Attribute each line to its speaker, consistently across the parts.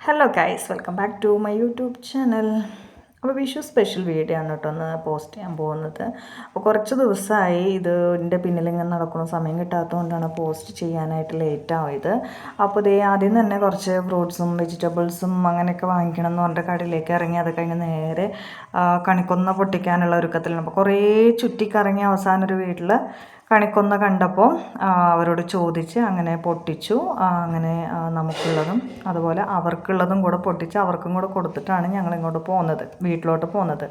Speaker 1: Hello guys, welcome back to my YouTube channel. അപ്പോൾ Vishu special video ആണ് കേട്ടോ ഒന്ന് പോസ്റ്റ് ചെയ്യാൻ പോകുന്നത്. അപ്പോൾ കുറച്ച് ദിവസമായി ഇതിൻ്റെ പിന്നിലിങ്ങനെ നടക്കുന്ന സമയം കിട്ടാത്തതുകൊണ്ടാണ് പോസ്റ്റ് ചെയ്യാനായിട്ട് ലേറ്റ് ആയത്. അപ്പോൾ ഇതേ ആദ്യം തന്നെ കുറച്ച് ഫ്രൂട്ട്സും വെജിറ്റബിൾസും അങ്ങനെയൊക്കെ വാങ്ങിക്കണം എന്ന് പറഞ്ഞിട്ട് കടയിലേക്ക് ഇറങ്ങി. അത് കഴിഞ്ഞ് നേരെ കണിക്കൊന്ന പൊട്ടിക്കാനുള്ള ഒരുക്കത്തിലാണ്. അപ്പോൾ കുറേ ചുറ്റിക്കറങ്ങി അവസാനം ഒരു വീട്ടിൽ കണിക്കൊന്ന കണ്ടപ്പോൾ അവരോട് ചോദിച്ച് അങ്ങനെ പൊട്ടിച്ചു. അങ്ങനെ നമുക്കുള്ളതും അതുപോലെ അവർക്കുള്ളതും കൂടെ പൊട്ടിച്ച് അവർക്കും കൂടെ കൊടുത്തിട്ടാണ് ഞങ്ങൾ ഇങ്ങോട്ട് പോകുന്നത്, വീട്ടിലോട്ട് പോകുന്നത്.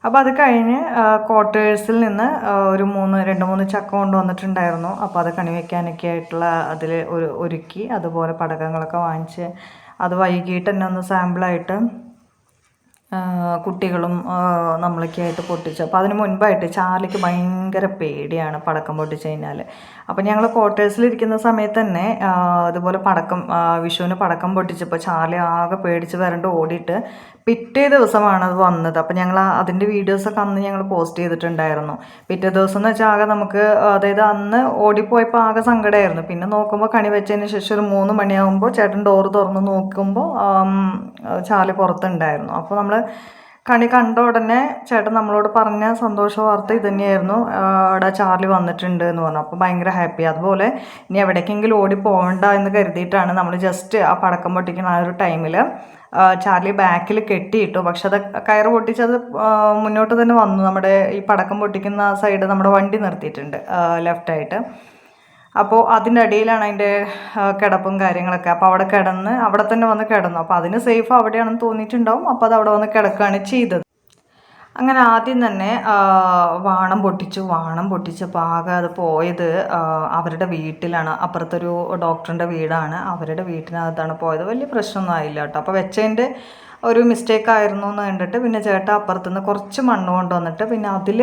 Speaker 1: അപ്പോൾ അത് കഴിഞ്ഞ് ക്വാർട്ടേഴ്സിൽ നിന്ന് ഒരു 2-3 ചക്ക കൊണ്ടുവന്നിട്ടുണ്ടായിരുന്നു. അപ്പോൾ അത് കണി വയ്ക്കാനൊക്കെ ആയിട്ടുള്ള അതിൽ ഒരുക്കി, അതുപോലെ പടക്കങ്ങളൊക്കെ വാങ്ങിച്ച് അത് വൈകിട്ട് തന്നെ ഒന്ന് സാമ്പിളായിട്ട് കുട്ടികളും നമ്മളൊക്കെ ആയിട്ട് പൊട്ടിച്ചു. അപ്പോൾ അതിന് മുൻപായിട്ട് ചാർലിക്ക് ഭയങ്കര പേടിയാണ് പടക്കം പൊട്ടിച്ച് കഴിഞ്ഞാൽ. അപ്പോൾ ഞങ്ങൾ ക്വാർട്ടേഴ്സിലിരിക്കുന്ന സമയത്ത് തന്നെ അതുപോലെ വിഷുവിന് പടക്കം പൊട്ടിച്ചപ്പോൾ ചാർലി ആകെ പേടിച്ച് വരണ്ട് ഓടിയിട്ട് പിറ്റേ ദിവസമാണ് അത് വന്നത്. അപ്പോൾ ഞങ്ങൾ അതിൻ്റെ വീഡിയോസൊക്കെ അന്ന് ഞങ്ങൾ പോസ്റ്റ് ചെയ്തിട്ടുണ്ടായിരുന്നു. പിറ്റേ ദിവസം എന്ന് വെച്ചാൽ ആകെ നമുക്ക്, അതായത് അന്ന് ഓടിപ്പോയപ്പോൾ ആകെ സങ്കടമായിരുന്നു. പിന്നെ നോക്കുമ്പോൾ കണി വെച്ചതിന് ശേഷം ഒരു 3 മണിയാകുമ്പോൾ ചേട്ടൻ ഡോറ് തുറന്ന് നോക്കുമ്പോൾ ചാർലി പുറത്തുണ്ടായിരുന്നു. അപ്പോൾ നമ്മൾ കണി കണ്ട ഉടനെ ചേട്ടൻ നമ്മളോട് പറഞ്ഞ സന്തോഷ വാർത്ത ഇത് തന്നെയായിരുന്നു, അവിടെ ചാർലി വന്നിട്ടുണ്ട് എന്ന് പറഞ്ഞു. അപ്പോൾ ഭയങ്കര ഹാപ്പി. അതുപോലെ ഇനി എവിടേക്കെങ്കിലും ഓടി പോകണ്ട എന്ന് കരുതിയിട്ടാണ് നമ്മൾ ജസ്റ്റ് ആ പടക്കം പൊട്ടിക്കുന്ന ആ ഒരു ടൈമിൽ ചാർലി ബാക്കിൽ കെട്ടിയിട്ടു. പക്ഷെ അത് കയറ് പൊട്ടിച്ചത് മുന്നോട്ട് തന്നെ വന്നു. നമ്മുടെ ഈ പടക്കം പൊട്ടിക്കുന്ന സൈഡ് നമ്മുടെ വണ്ടി നിർത്തിയിട്ടുണ്ട് ലെഫ്റ്റായിട്ട്. അപ്പോൾ അതിൻ്റെ അടിയിലാണ് അതിൻ്റെ കിടപ്പും കാര്യങ്ങളൊക്കെ. അപ്പോൾ അവിടെ കിടന്ന് അവിടെ തന്നെ വന്ന് കിടന്നു. അപ്പോൾ അതിന് സേഫ് അവിടെയാണെന്ന് തോന്നിയിട്ടുണ്ടാവും. അപ്പോൾ അത് അവിടെ വന്ന് കിടക്കുകയാണ് ചെയ്തത്. അങ്ങനെ ആദ്യം തന്നെ വാണം പൊട്ടിച്ചപ്പോൾ ആകെ അത് പോയത് അവരുടെ വീട്ടിലാണ്. അപ്പുറത്തൊരു ഡോക്ടറിൻ്റെ വീടാണ്, അവരുടെ വീട്ടിനകത്താണ് പോയത്. വലിയ പ്രശ്നമൊന്നും ആയില്ല കേട്ടോ. അപ്പോൾ വെച്ചതിൻ്റെ ഒരു മിസ്റ്റേക്ക് ആയിരുന്നു എന്ന് കണ്ടിട്ട് പിന്നെ ചേട്ടൻ അപ്പുറത്തുനിന്ന് കുറച്ച് മണ്ണ് കൊണ്ടുവന്നിട്ട് പിന്നെ അതിൽ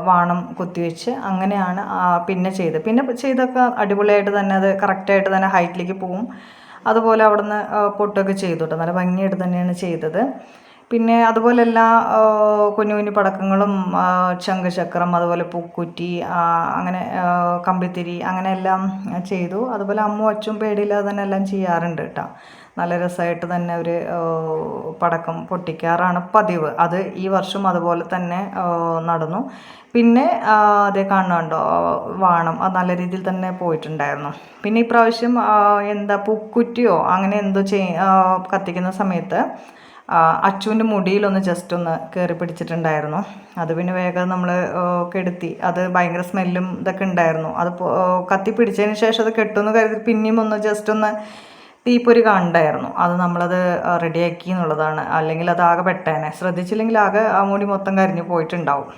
Speaker 1: വാണം കുത്തിവെച്ച് അങ്ങനെയാണ് പിന്നെ ചെയ്തൊക്കെ അടിപൊളിയായിട്ട് തന്നെ അത് കറക്റ്റായിട്ട് തന്നെ ഹൈറ്റിലേക്ക് പോവും. അതുപോലെ അവിടുന്ന് പൊട്ടൊക്കെ ചെയ്തു കേട്ടോ. നല്ല ഭംഗിയായിട്ട് തന്നെയാണ് ചെയ്തത്. പിന്നെ അതുപോലെ എല്ലാ കുഞ്ഞു കുഞ്ഞു പടക്കങ്ങളും ശംഖചക്രം, അതുപോലെ പൂക്കുറ്റി, അങ്ങനെ കമ്പിത്തിരി, അങ്ങനെ എല്ലാം ചെയ്തു. അതുപോലെ അമ്മും അച്ഛനും പേടിയില്ലാതെ തന്നെ എല്ലാം ചെയ്യാറുണ്ട് കേട്ടോ. നല്ല രസമായിട്ട് തന്നെ അവർ പടക്കം പൊട്ടിക്കാറാണ് പതിവ്. അത് ഈ വർഷം അതുപോലെ തന്നെ നടന്നു. പിന്നെ അതേ കാണുന്നുണ്ടോ വാണം, അത് നല്ല രീതിയിൽ തന്നെ പോയിട്ടുണ്ടായിരുന്നു. പിന്നെ ഇപ്രാവശ്യം പൂക്കുറ്റിയോ അങ്ങനെ എന്തോ കത്തിക്കുന്ന സമയത്ത് അച്ചുവിൻ്റെ മുടിയിലൊന്ന് ജസ്റ്റ് ഒന്ന് കയറി പിടിച്ചിട്ടുണ്ടായിരുന്നു. അത് പിന്നെ വേഗം നമ്മൾ കെടുത്തി. അത് ഭയങ്കര സ്മെല്ലും ഇതൊക്കെ ഉണ്ടായിരുന്നു. അത് കത്തി പിടിച്ചതിന് ശേഷം അത് കെട്ടുമെന്ന് കരുതി പിന്നെയും ഒന്ന് ജസ്റ്റ് ഒന്ന് തീപ്പൊരി കണ്ടായിരുന്നു. അത് നമ്മളത് റെഡിയാക്കി എന്നുള്ളതാണ്. അല്ലെങ്കിൽ അത് ആകെ പെട്ടേനെ, ശ്രദ്ധിച്ചില്ലെങ്കിൽ ആകെ ആ മുടി മൊത്തം കരിഞ്ഞു പോയിട്ടുണ്ടാവും.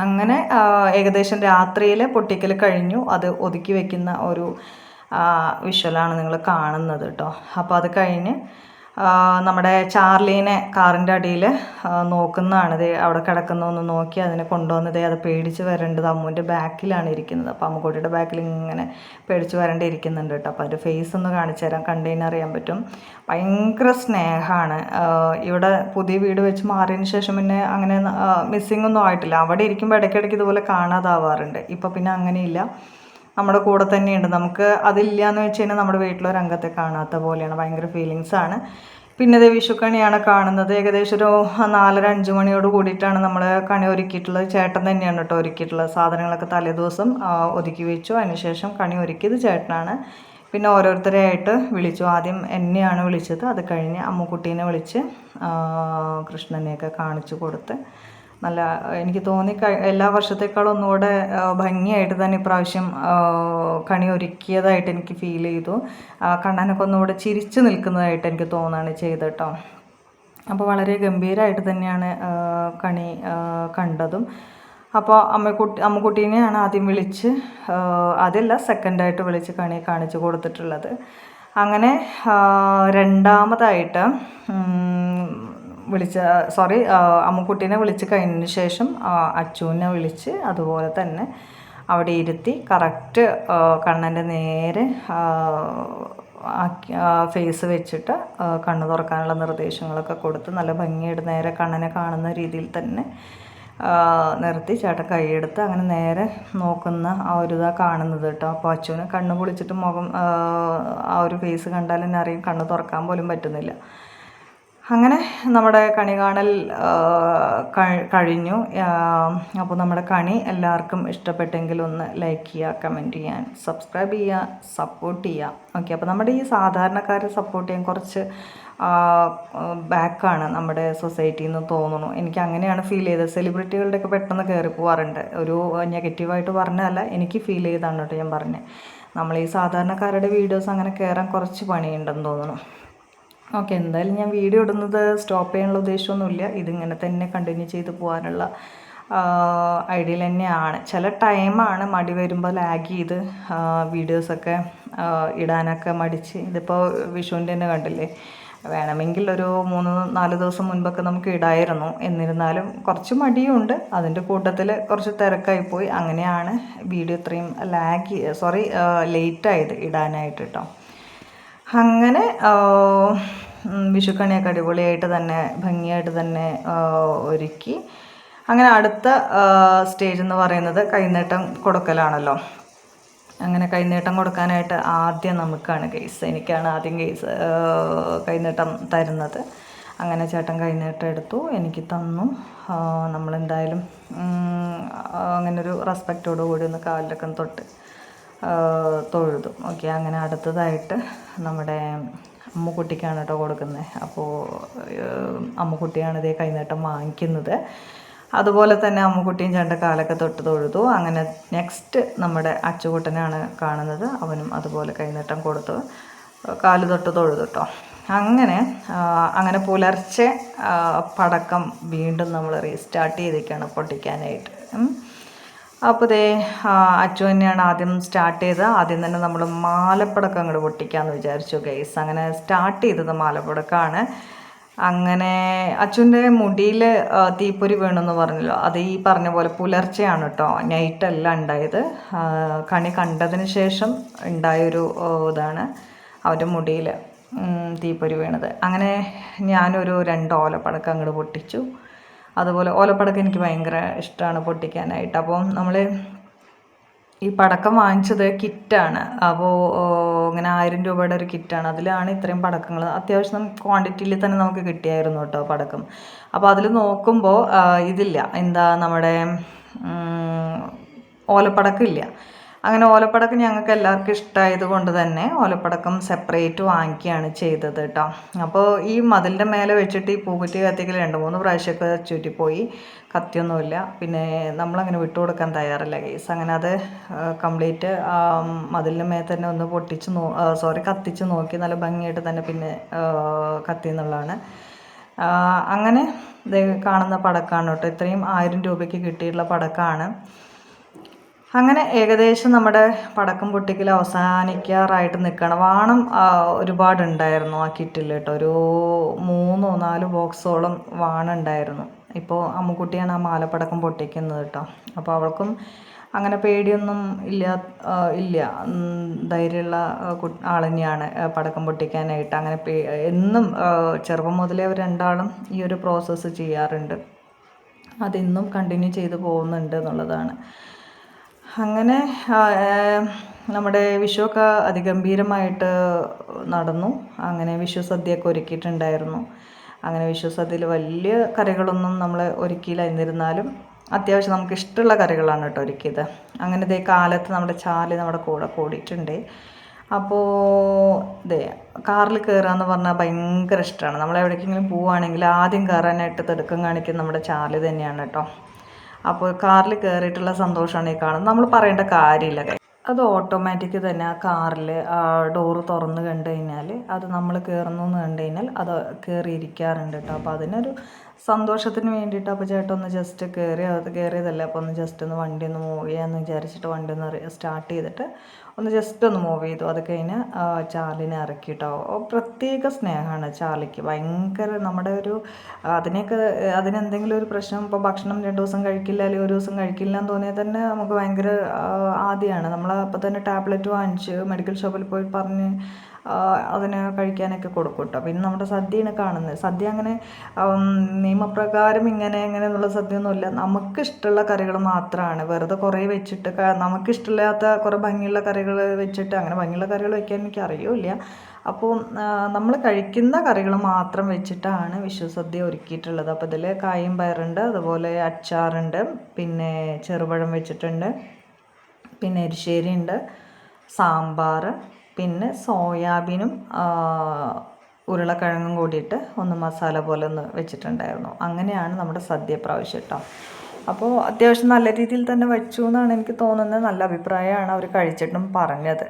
Speaker 1: അങ്ങനെ ഏകദേശം രാത്രിയിൽ പൊട്ടിക്കൽ കഴിഞ്ഞു. അത് ഒതുക്കി വെക്കുന്ന ഒരു വിഷ്വലാണ് നിങ്ങൾ കാണുന്നത് കേട്ടോ. അപ്പോൾ അത് കഴിഞ്ഞ് നമ്മുടെ ചാർലീനെ കാറിൻ്റെ അടിയിൽ നോക്കുന്നതാണ്. ഇത് അവിടെ കിടക്കുന്നതൊന്ന് നോക്കി അതിനെ കൊണ്ടുവന്നത്. അത് പേടിച്ച് വരേണ്ടത് അമ്മുവിൻ്റെ ബാക്കിലാണ് ഇരിക്കുന്നത്. അപ്പോൾ അമ്മുക്കുട്ടിയുടെ ബാക്കിൽ ഇങ്ങനെ പേടിച്ച് വരേണ്ടി ഇരിക്കുന്നുണ്ട് കേട്ടോ. അപ്പോൾ അതിൻ്റെ ഫേസ് ഒന്ന് കാണിച്ചു തരാം, കണ്ടതിന് അറിയാൻ പറ്റും. ഭയങ്കര സ്നേഹമാണ്. ഇവിടെ പുതിയ വീട് വെച്ച് മാറിയതിന് ശേഷം പിന്നെ അങ്ങനെ മിസ്സിങ് ഒന്നും ആയിട്ടില്ല. അവിടെ ഇരിക്കുമ്പോൾ ഇടയ്ക്കിടയ്ക്ക് ഇതുപോലെ കാണാതാവാറുണ്ട്. ഇപ്പോൾ പിന്നെ അങ്ങനെയില്ല, നമ്മുടെ കൂടെ തന്നെയുണ്ട്. നമുക്ക് അതില്ല എന്ന് വെച്ച് കഴിഞ്ഞാൽ നമ്മുടെ വീട്ടിലൊരു അംഗത്തെ കാണാത്ത പോലെയാണ്. ഭയങ്കര ഫീലിങ്സാണ്. പിന്നെ ഇത് വിഷുക്കണിയാണ് കാണുന്നത്. ഏകദേശം ഒരു 4-5 മണിയോട് കൂടിയിട്ടാണ് നമ്മൾ കണി ഒരുക്കിയിട്ടുള്ളത്. ചേട്ടൻ തന്നെയാണ് കേട്ടോ ഒരുക്കിയിട്ടുള്ളത്. സാധനങ്ങളൊക്കെ തലേദിവസം ഒതുക്കി വെച്ചു. അതിനുശേഷം കണി ഒരുക്കിയത് ചേട്ടനാണ്. പിന്നെ ഓരോരുത്തരെയായിട്ട് വിളിച്ചു. ആദ്യം എന്നെയാണ് വിളിച്ചത്. അത് കഴിഞ്ഞ് അമ്മുക്കുട്ടീനെ വിളിച്ച് കൃഷ്ണനെയൊക്കെ കാണിച്ചു കൊടുത്ത് നല്ല, എനിക്ക് തോന്നി എല്ലാ വർഷത്തേക്കാളും ഒന്നുകൂടെ ഭംഗിയായിട്ട് തന്നെ ഇപ്രാവശ്യം കണി ഒരുക്കിയതായിട്ട് എനിക്ക് ഫീൽ ചെയ്തു. കണ്ണനൊക്കെ ഒന്നുകൂടെ ചിരിച്ചു നിൽക്കുന്നതായിട്ട് എനിക്ക് തോന്നുകയാണ് ചെയ്തത് കേട്ടോ. അപ്പോൾ വളരെ ഗംഭീരമായിട്ട് തന്നെയാണ് കണി കണ്ടതും. അപ്പോൾ അമ്മുക്കുട്ടീനെയാണ് ആദ്യം വിളിച്ച്, അതല്ല സെക്കൻഡായിട്ട് വിളിച്ച് കണി കാണിച്ചു കൊടുത്തിട്ടുള്ളത്. അങ്ങനെ രണ്ടാമതായിട്ട് അമ്മുക്കുട്ടീനെ വിളിച്ച് കഴിഞ്ഞതിന് ശേഷം അച്ചുവിനെ വിളിച്ച് അതുപോലെ തന്നെ അവിടെ ഇരുത്തി കറക്റ്റ് കണ്ണൻ്റെ നേരെ ഫേസ് വെച്ചിട്ട് കണ്ണ് തുറക്കാനുള്ള നിർദ്ദേശങ്ങളൊക്കെ കൊടുത്ത് നല്ല ഭംഗിയായിട്ട് നേരെ കണ്ണനെ കാണുന്ന രീതിയിൽ തന്നെ നിർത്തി ചേട്ടൻ കൈയെടുത്ത് അങ്ങനെ നേരെ നോക്കുന്ന ആ ഒരു ഇതാണ് കാണുന്നത് കേട്ടോ. അപ്പോൾ അച്ചുവിന് കണ്ണ് പൊളിച്ചിട്ട് മുഖം ആ ഒരു ഫേസ് കണ്ടാൽ തന്നെ അറിയും, കണ്ണ് തുറക്കാൻ പോലും പറ്റുന്നില്ല. അങ്ങനെ നമ്മുടെ കണി കാണൽ കഴിഞ്ഞു. അപ്പോൾ നമ്മുടെ കണി എല്ലാവർക്കും ഇഷ്ടപ്പെട്ടെങ്കിൽ ഒന്ന് ലൈക്ക് ചെയ്യുക, കമൻറ്റ് ചെയ്യാൻ, സബ്സ്ക്രൈബ് ചെയ്യുക, സപ്പോർട്ട് ചെയ്യുക. ഓക്കെ, അപ്പോൾ നമ്മുടെ ഈ സാധാരണക്കാരെ സപ്പോർട്ട് ചെയ്യാൻ കുറച്ച് ബാക്കാണ് നമ്മുടെ സൊസൈറ്റിയിൽ നിന്ന് തോന്നുന്നു. എനിക്ക് അങ്ങനെയാണ് ഫീൽ ചെയ്തത്. സെലിബ്രിറ്റികളുടെയൊക്കെ പെട്ടെന്ന് കയറി പോകാറുണ്ട്. ഒരു നെഗറ്റീവായിട്ട് പറഞ്ഞതല്ല, എനിക്ക് ഫീൽ ചെയ്താണ് കേട്ടോ ഞാൻ പറഞ്ഞത്. നമ്മൾ ഈ സാധാരണക്കാരുടെ വീഡിയോസ് അങ്ങനെ കയറാൻ കുറച്ച് പണിയുണ്ടെന്ന് തോന്നുന്നു. ഓക്കെ, എന്തായാലും ഞാൻ വീഡിയോ ഇടുന്നത് സ്റ്റോപ്പ് ചെയ്യാനുള്ള ഉദ്ദേശമൊന്നുമില്ല. ഇതിങ്ങനെ തന്നെ കണ്ടിന്യൂ ചെയ്ത് പോകാനുള്ള ഐഡിയയിൽ തന്നെയാണ്. ചില ടൈമാണ് മടി വരുമ്പോൾ ലാഗ് ചെയ്ത് വീഡിയോസൊക്കെ ഇടാനൊക്കെ മടിച്ച്. ഇതിപ്പോൾ വിഷുവിൻ്റെ തന്നെ കണ്ടില്ലേ, വേണമെങ്കിൽ ഒരു 3-4 ദിവസം മുൻപൊക്കെ നമുക്ക് ഇടായിരുന്നു. എന്നിരുന്നാലും കുറച്ച് മടിയുണ്ട്. അതിൻ്റെ കൂട്ടത്തിൽ കുറച്ച് തിരക്കായിപ്പോയി. അങ്ങനെയാണ് വീഡിയോ ഇത്രയും ലേറ്റായത് ഇടാനായിട്ട് കേട്ടോ. അങ്ങനെ വിഷുക്കണിയൊക്കെ അടിപൊളിയായിട്ട് തന്നെ ഭംഗിയായിട്ട് തന്നെ ഒരുക്കി. അങ്ങനെ അടുത്ത സ്റ്റേജ് എന്ന് പറയുന്നത് കൈനീട്ടം കൊടുക്കലാണല്ലോ. അങ്ങനെ കൈനീട്ടം കൊടുക്കാനായിട്ട് ആദ്യം നമുക്കാണ് എനിക്കാണ് ആദ്യം കൈനീട്ടം തരുന്നത്. അങ്ങനെ ചേട്ടൻ കൈനീട്ടം എടുത്തു, എനിക്ക് തന്നു. നമ്മളെന്തായാലും അങ്ങനൊരു റെസ്പെക്റ്റോടു കൂടി ഒന്ന് കാലിലൊക്കെ തൊട്ട് തൊഴുതു. ഓക്കെ, അങ്ങനെ അടുത്തതായിട്ട് നമ്മുടെ അമ്മുക്കുട്ടിക്കാണ് കേട്ടോ കൊടുക്കുന്നത്. അപ്പോൾ അമ്മുക്കുട്ടിയാണ് ഇതേ കൈനീട്ടം വാങ്ങിക്കുന്നത്. അതുപോലെ തന്നെ അമ്മുക്കുട്ടിയും ചേട്ടൻ്റെ കാലൊക്കെ തൊട്ട് തൊഴുതു. അങ്ങനെ നെക്സ്റ്റ് നമ്മുടെ അച്ചുകുട്ടനാണ് കാണുന്നത്. അവനും അതുപോലെ കൈനീട്ടം കൊടുത്തു, കാല് തൊട്ട് തൊഴുതു കേട്ടോ. അങ്ങനെ പുലർച്ചെ പടക്കം വീണ്ടും നമ്മൾ റീസ്റ്റാർട്ട് ചെയ്തേക്കാണ് പൊട്ടിക്കാനായിട്ട്. അപ്പോൾ അച്ചു തന്നെയാണ് ആദ്യം സ്റ്റാർട്ട് ചെയ്തത്. ആദ്യം തന്നെ നമ്മൾ മാലപ്പടക്കം അങ്ങോട്ട് പൊട്ടിക്കാമെന്ന് വിചാരിച്ചു ഗൈസ്. അങ്ങനെ സ്റ്റാർട്ട് ചെയ്തത് മാലപ്പടക്കമാണ്. അങ്ങനെ അച്ചുവിൻ്റെ മുടിയിൽ തീപ്പൊരി വീണെന്ന് പറഞ്ഞല്ലോ, അത് ഈ പറഞ്ഞ പോലെ പുലർച്ചെയാണ് കേട്ടോ, നൈറ്റല്ല ഉണ്ടായത്. കണി കണ്ടതിന് ശേഷം ഉണ്ടായൊരു ഇതാണ് അവൻ്റെ മുടിയിൽ തീപ്പൊരി വീണത്. അങ്ങനെ ഞാനൊരു 2 ഓലപ്പടക്കം അങ്ങോട്ട് പൊട്ടിച്ചു. അതുപോലെ ഓലപ്പടക്കം എനിക്ക് ഭയങ്കര ഇഷ്ടമാണ് പൊട്ടിക്കാനായിട്ട്. അപ്പോൾ നമ്മൾ ഈ പടക്കം വാങ്ങിച്ചത് കിറ്റാണ്. അപ്പോൾ ഇങ്ങനെ 1000 രൂപയുടെ ഒരു കിറ്റാണ്. അതിലാണ് ഇത്രയും പടക്കങ്ങൾ അത്യാവശ്യം ക്വാണ്ടിറ്റിയിൽ തന്നെ നമുക്ക് കിട്ടിയായിരുന്നു കേട്ടോ പടക്കം. അപ്പോൾ അതിൽ നോക്കുമ്പോൾ ഇതില്ല, നമ്മുടെ ഓലപ്പടക്കം ഇല്ല. അങ്ങനെ ഓലപ്പടക്കം ഞങ്ങൾക്ക് എല്ലാവർക്കും ഇഷ്ടമായത് കൊണ്ട് തന്നെ ഓലപ്പടക്കം സെപ്പറേറ്റ് വാങ്ങിക്കുകയാണ് ചെയ്തത് കേട്ടോ. അപ്പോൾ ഈ മതിലിൻ്റെ മേലെ വെച്ചിട്ട് ഈ പൂക്കുറ്റി കത്തിക്കൽ 2-3 പ്രാവശ്യമൊക്കെ ചുറ്റിപ്പോയി. കത്തിയൊന്നുമില്ല. പിന്നെ നമ്മളങ്ങനെ വിട്ടുകൊടുക്കാൻ തയ്യാറല്ല കേസ്. അങ്ങനെ അത് കംപ്ലീറ്റ് മതിലിൻ്റെ മേലെ തന്നെ ഒന്ന് കത്തിച്ച് നോക്കി. നല്ല ഭംഗിയായിട്ട് തന്നെ പിന്നെ കത്തി എന്നുള്ളതാണ്. അങ്ങനെ ഇത് കാണുന്ന പടക്കമാണ് കേട്ടോ. ഇത്രയും 1000 രൂപയ്ക്ക് കിട്ടിയിട്ടുള്ള പടക്കമാണ്. അങ്ങനെ ഏകദേശം നമ്മുടെ പടക്കം പൊട്ടിക്കൽ അവസാനിക്കാറായിട്ട് നിൽക്കണം. വാണം ഒരുപാടുണ്ടായിരുന്നു ആ കിറ്റിൽ കേട്ടോ. ഒരു 3-4 ബോക്സോളം വാണുണ്ടായിരുന്നു. ഇപ്പോൾ അമ്മുക്കുട്ടിയാണ് ആ മാലപ്പടക്കം പൊട്ടിക്കുന്നത് കേട്ടോ. അപ്പോൾ അവൾക്കും അങ്ങനെ പേടിയൊന്നും ഇല്ല, ധൈര്യമുള്ള ആൾ തന്നെയാണ് പടക്കം പൊട്ടിക്കാനായിട്ട്. അങ്ങനെ എന്നും ചെറുപ്പം മുതലേ അവർ രണ്ടാളും ഈ ഒരു പ്രോസസ്സ് ചെയ്യാറുണ്ട്. അതിന്നും കണ്ടിന്യൂ ചെയ്ത് പോകുന്നുണ്ട് എന്നുള്ളതാണ്. അങ്ങനെ നമ്മുടെ വിഷുവൊക്കെ അതിഗംഭീരമായിട്ട് നടന്നു. അങ്ങനെ വിഷു സദ്യയൊക്കെ ഒരുക്കിയിട്ടുണ്ടായിരുന്നു. അങ്ങനെ വിഷു സദ്യയിൽ വലിയ കറികളൊന്നും നമ്മൾ ഒരുക്കിയില്ല. എന്നിരുന്നാലും അത്യാവശ്യം നമുക്ക് ഇഷ്ടമുള്ള കറികളാണ് കേട്ടോ ഒരുക്കിയത്. അങ്ങനെ കാലത്ത് നമ്മുടെ ചാല് നമ്മുടെ കൂടെ കൂടിയിട്ടുണ്ട്. അപ്പോൾ കാറിൽ കയറുകയെന്ന് പറഞ്ഞാൽ ഭയങ്കര ഇഷ്ടമാണ്. നമ്മൾ എവിടേക്കെങ്കിലും പോവുകയാണെങ്കിൽ ആദ്യം കയറാനായിട്ട് തിടുക്കം കാണിക്കുന്നത് നമ്മുടെ ചാല് തന്നെയാണ് കേട്ടോ. അപ്പോൾ കാറിൽ കയറിയിട്ടുള്ള സന്തോഷമാണ് ഈ കാണുന്നത്. നമ്മൾ പറയേണ്ട കാര്യമില്ല. അത് ഓട്ടോമാറ്റിക് തന്നെ ആ കാറിൽ ഡോറ് തുറന്ന് കണ്ടു കഴിഞ്ഞാൽ അത് നമ്മൾ കയറുന്നു എന്ന് കണ്ടു കഴിഞ്ഞാൽ അത് കയറിയിരിക്കാറുണ്ട് കേട്ടോ. അപ്പോൾ അതിനൊരു സന്തോഷത്തിന് വേണ്ടിയിട്ട് അപ്പോൾ ചേട്ടൻ ഒന്ന് ജസ്റ്റ് കയറിയതല്ല, അപ്പോൾ ഒന്ന് ജസ്റ്റ് ഒന്ന് വണ്ടി ഒന്ന് മൂവ് ചെയ്യാമെന്ന് വിചാരിച്ചിട്ട് വണ്ടി ഒന്ന് സ്റ്റാർട്ട് ചെയ്തിട്ട് ഒന്ന് ജസ്റ്റ് ഒന്ന് മൂവ് ചെയ്തു. അത് കഴിഞ്ഞ് ചാലിനെ ഇറക്കിയിട്ടോ. പ്രത്യേക സ്നേഹമാണ് ചാലിക്ക്. ഭയങ്കര നമ്മുടെ ഒരു അതിനെന്തെങ്കിലും ഒരു പ്രശ്നം, ഇപ്പോൾ ഭക്ഷണം 2 ദിവസം കഴിക്കില്ല അല്ലെങ്കിൽ 1 ദിവസം കഴിക്കില്ല എന്ന് തോന്നിയാൽ തന്നെ നമുക്ക് ഭയങ്കര ആദ്യമാണ്. നമ്മൾ അപ്പോൾ തന്നെ ടാബ്ലറ്റ് വാങ്ങിച്ച് മെഡിക്കൽ ഷോപ്പിൽ പോയി പറഞ്ഞ് അതിന് കഴിക്കാനൊക്കെ കൊടുക്കും കേട്ടോ. പിന്നെ നമ്മുടെ സദ്യയാണ് കാണുന്നത്. സദ്യ അങ്ങനെ നിയമപ്രകാരം ഇങ്ങനെ എന്നുള്ള സദ്യയൊന്നുമില്ല. നമുക്കിഷ്ടമുള്ള കറികൾ മാത്രമാണ്. വെറുതെ കുറേ വെച്ചിട്ട് നമുക്കിഷ്ടമില്ലാത്ത കുറേ ഭംഗിയുള്ള കറികൾ വെച്ചിട്ട്, അങ്ങനെ ഭംഗിയുള്ള കറികൾ വെക്കാൻ എനിക്ക് അറിയില്ല. അപ്പോൾ നമ്മൾ കഴിക്കുന്ന കറികൾ മാത്രം വെച്ചിട്ടാണ് വിഷു സദ്യ ഒരുക്കിയിട്ടുള്ളത്. അപ്പോൾ ഇതിൽ കായും പയറുണ്ട്, അതുപോലെ അച്ചാറുണ്ട്, പിന്നെ ചെറുപഴം വെച്ചിട്ടുണ്ട്, പിന്നെ എരിശ്ശേരി ഉണ്ട്, സാമ്പാർ, പിന്നെ സോയാബീനും ഉരുളക്കിഴങ്ങും കൂടിയിട്ട് ഒന്ന് മസാല പോലെ ഒന്ന് വെച്ചിട്ടുണ്ടായിരുന്നു. അങ്ങനെയാണ് നമ്മുടെ സദ്യ പ്രാവശ്യം കേട്ടോ. അപ്പോൾ അത്യാവശ്യം നല്ല രീതിയിൽ തന്നെ വെച്ചു എന്നാണ് എനിക്ക് തോന്നുന്നത്. നല്ല അഭിപ്രായമാണ് അവർ കഴിച്ചിട്ടും പറഞ്ഞത്.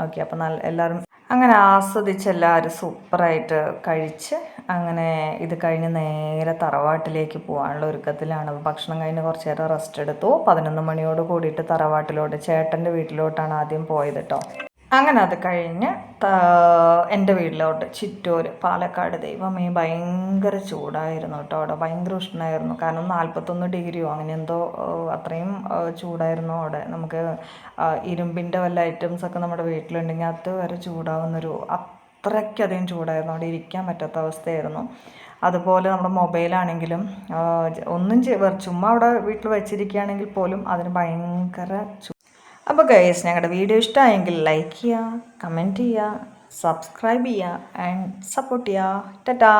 Speaker 1: ഓക്കെ, അപ്പോൾ എല്ലാവരും അങ്ങനെ ആസ്വദിച്ച് എല്ലാവരും സൂപ്പറായിട്ട് കഴിച്ച് അങ്ങനെ ഇത് കഴിഞ്ഞ് നേരെ തറവാട്ടിലേക്ക് പോകാനുള്ള ഒരുക്കത്തിലാണ്. ഭക്ഷണം കഴിഞ്ഞ് കുറച്ച് നേരം റെസ്റ്റ് എടുത്തു. 11 മണിയോട് കൂടിയിട്ട് തറവാട്ടിലോട്ട്, ചേട്ടൻ്റെ വീട്ടിലോട്ടാണ് ആദ്യം പോയത് കേട്ടോ. അങ്ങനെ അത് കഴിഞ്ഞ് എൻ്റെ വീട്ടിലോട്ട് ചിറ്റൂർ, പാലക്കാട്. ദൈവമേ, ഭയങ്കര ചൂടായിരുന്നു കേട്ടോ. അവിടെ ഭയങ്കര ഉഷ്ണമായിരുന്നു. കാരണം 41 ഡിഗ്രിയോ അങ്ങനെ എന്തോ, അത്രയും ചൂടായിരുന്നു അവിടെ. നമുക്ക് ഇരുമ്പിൻ്റെ വല്ല ഐറ്റംസൊക്കെ നമ്മുടെ വീട്ടിലുണ്ടെങ്കിൽ അത് വരെ ചൂടാവുന്നൊരു, അത്രയ്ക്കധികം ചൂടായിരുന്നു. അവിടെ ഇരിക്കാൻ പറ്റാത്ത അവസ്ഥയായിരുന്നു. അതുപോലെ നമ്മുടെ മൊബൈലാണെങ്കിലും ഒന്നും ചുമ്മാ അവിടെ വീട്ടിൽ വെച്ചിരിക്കുകയാണെങ്കിൽ പോലും അതിന് ഭയങ്കര അപ്പോൾ ഗൈസ്, ഞങ്ങളുടെ വീഡിയോ ഇഷ്ടമായെങ്കിൽ ലൈക്ക് ചെയ്യുക, കമൻറ്റ് ചെയ്യുക, സബ്സ്ക്രൈബ് ചെയ്യുക ആൻഡ് സപ്പോർട്ട് ചെയ്യുക. ടാറ്റാ.